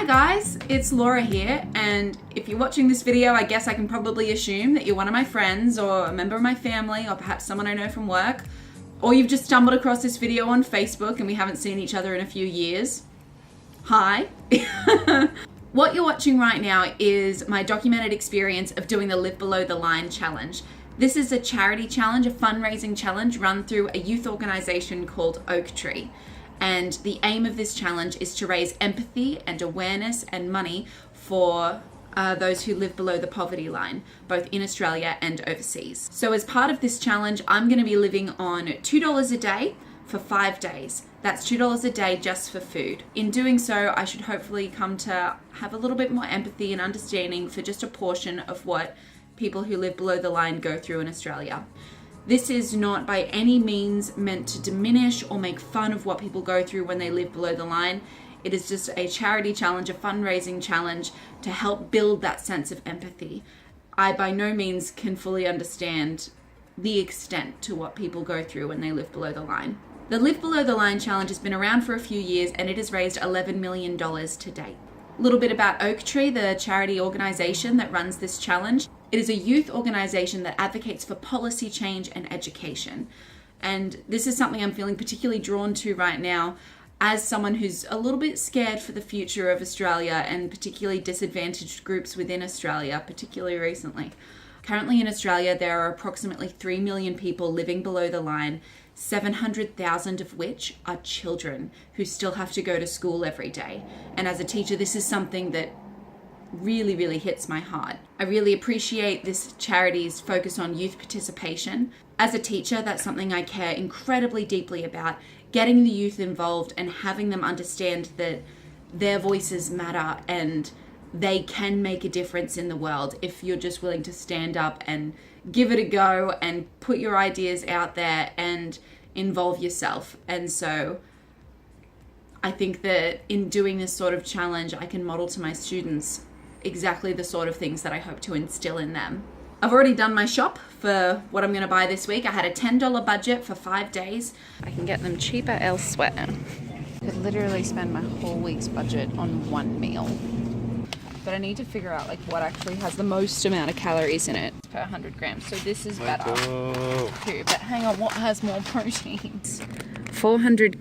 Hi guys, it's Laura here, and if you're watching this video, I guess I can probably assume that you're one of my friends or a member of my family or perhaps someone I know from work, or you've just stumbled across this video on Facebook and we haven't seen each other in a few years. Hi. What you're watching right now is my documented experience of doing the Live Below the Line challenge. This is a charity challenge, a fundraising challenge run through a youth organization called Oaktree. And the aim of this challenge is to raise empathy and awareness and money for those who live below the poverty line, both in Australia and overseas. So as part of this challenge, I'm going to be living on $2 a day for 5 days. That's $2 a day just for food. In doing so, I should hopefully come to have a little bit more empathy and understanding for just a portion of what people who live below the line go through in Australia. This is not by any means meant to diminish or make fun of what people go through when they live below the line. It is just a charity challenge, a fundraising challenge to help build that sense of empathy. I by no means can fully understand the extent to what people go through when they live below the line. The Live Below the Line challenge has been around for a few years and it has raised $11 million to date. A little bit about Oaktree, the charity organization that runs this challenge. It is a youth organization that advocates for policy change and education. And this is something I'm feeling particularly drawn to right now as someone who's a little bit scared for the future of Australia and particularly disadvantaged groups within Australia, particularly recently. Currently in Australia, there are approximately 3 million people living below the line, 700,000 of which are children who still have to go to school every day. And as a teacher, this is something that really hits my heart. I really appreciate this charity's focus on youth participation. As a teacher, that's something I care incredibly deeply about, getting the youth involved and having them understand that their voices matter and they can make a difference in the world if you're just willing to stand up and give it a go and put your ideas out there and involve yourself. And so I think that in doing this sort of challenge, I can model to my students exactly the sort of things that I hope to instill in them. I've already done my shop for what I'm going to buy this week. I had a $10 budget for 5 days. I can get them cheaper elsewhere. I could literally spend my whole week's budget on one meal. But I need to figure out like what actually has the most amount of calories in it per 100 grams. So this is better too. But hang on, what has more proteins? 400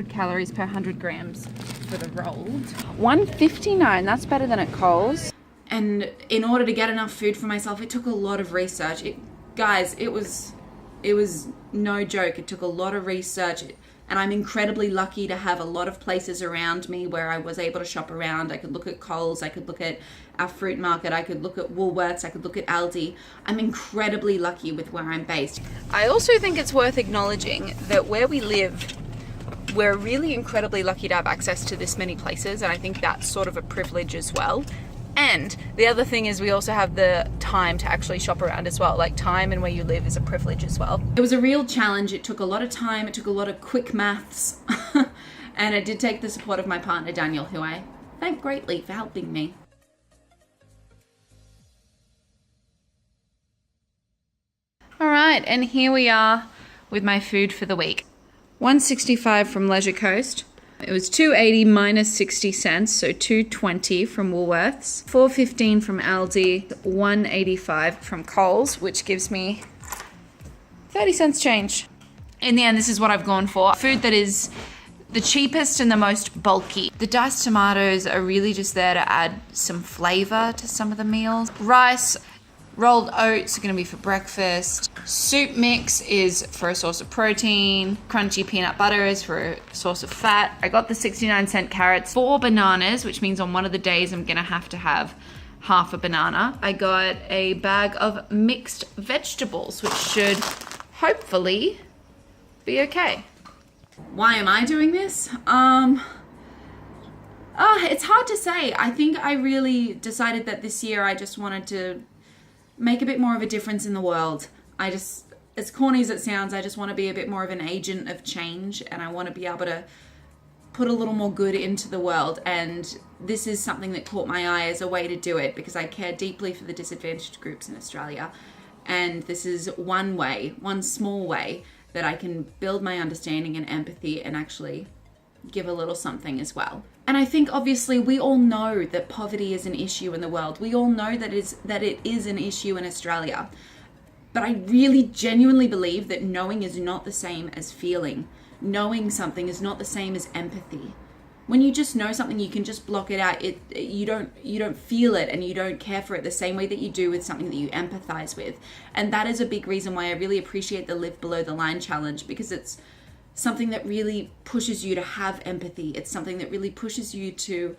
calories per 100 grams for the rolled. $1.59, that's better than at Coles. And in order to get enough food for myself, it took a lot of research. Guys, it was no joke. It took a lot of research. And I'm incredibly lucky to have a lot of places around me where I was able to shop around. I could look at Coles, I could look at our fruit market, I could look at Woolworths, I could look at Aldi. I'm incredibly lucky with where I'm based. I also think it's worth acknowledging that where we live, we're really incredibly lucky to have access to this many places, and I think that's sort of a privilege as well. And the other thing is we also have the time to actually shop around as well. Like time and where you live is a privilege as well. It was a real challenge. It took a lot of time. It took a lot of quick maths. And it did take the support of my partner, Daniel, who I thank greatly for helping me. All right, and here we are with my food for the week. $1.65 from Leisure Coast. It was $2.80 minus 60 cents, so $2.20 from Woolworths, $4.15 from Aldi, $1.85 from Coles, which gives me 30 cents change. In the end, this is what I've gone for. Food that is the cheapest and the most bulky. The diced tomatoes are really just there to add some flavor to some of the meals. Rice, rolled oats are gonna be for breakfast. Soup mix is for a source of protein. Crunchy peanut butter is for a source of fat. I got the 69-cent carrots. 4 bananas, which means on one of the days I'm gonna have to have half a banana. I got a bag of mixed vegetables, which should hopefully be okay. Why am I doing this? It's hard to say. I think I really decided that this year I just wanted to make a bit more of a difference in the world. As corny as it sounds, I just want to be a bit more of an agent of change, and I want to be able to put a little more good into the world. And this is something that caught my eye as a way to do it because I care deeply for the disadvantaged groups in Australia. And this is one way, one small way that I can build my understanding and empathy and actually give a little something as well. And I think obviously we all know that poverty is an issue in the world. We all know that it is an issue in Australia. But I really genuinely believe that knowing is not the same as feeling. Knowing something is not the same as empathy. When you just know something, you can just block it out. You don't feel it and you don't care for it the same way that you do with something that you empathize with. And that is a big reason why I really appreciate the Live Below the Line challenge, because it's something that really pushes you to have empathy. It's something that really pushes you to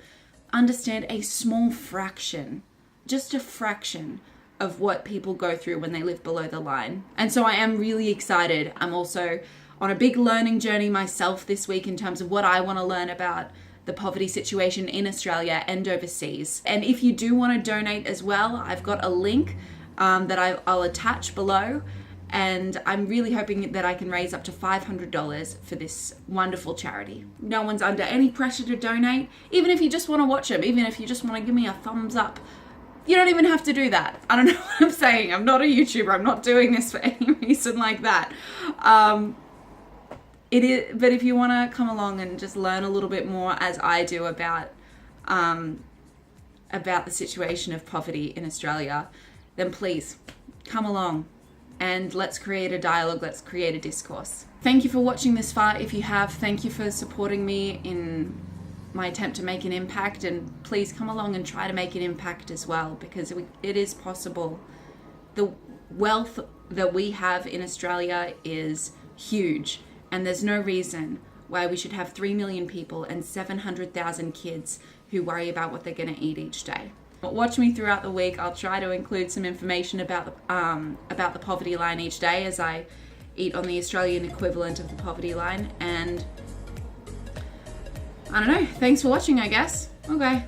understand a small fraction, just a fraction of what people go through when they live below the line. And so I am really excited. I'm also on a big learning journey myself this week in terms of what I want to learn about the poverty situation in Australia and overseas. And if you do want to donate as well, I've got a link that I'll attach below. And I'm really hoping that I can raise up to $500 for this wonderful charity. No one's under any pressure to donate. Even if you just want to watch them, even if you just want to give me a thumbs up, you don't even have to do that. I don't know what I'm saying. I'm not a YouTuber. I'm not doing this for any reason like that. It is, but if you want to come along and just learn a little bit more, as I do, about the situation of poverty in Australia, then please come along and let's create a dialogue. Let's create a discourse. Thank you for watching this far. If you have, thank you for supporting me in my attempt to make an impact, and please come along and try to make an impact as well, because it is possible. The wealth that we have in Australia is huge, and there's no reason why we should have 3 million people and 700,000 kids who worry about what they're going to eat each day. Watch me throughout the week. I'll try to include some information about the poverty line each day as I eat on the Australian equivalent of the poverty line. And I don't know. Thanks for watching, I guess. Okay.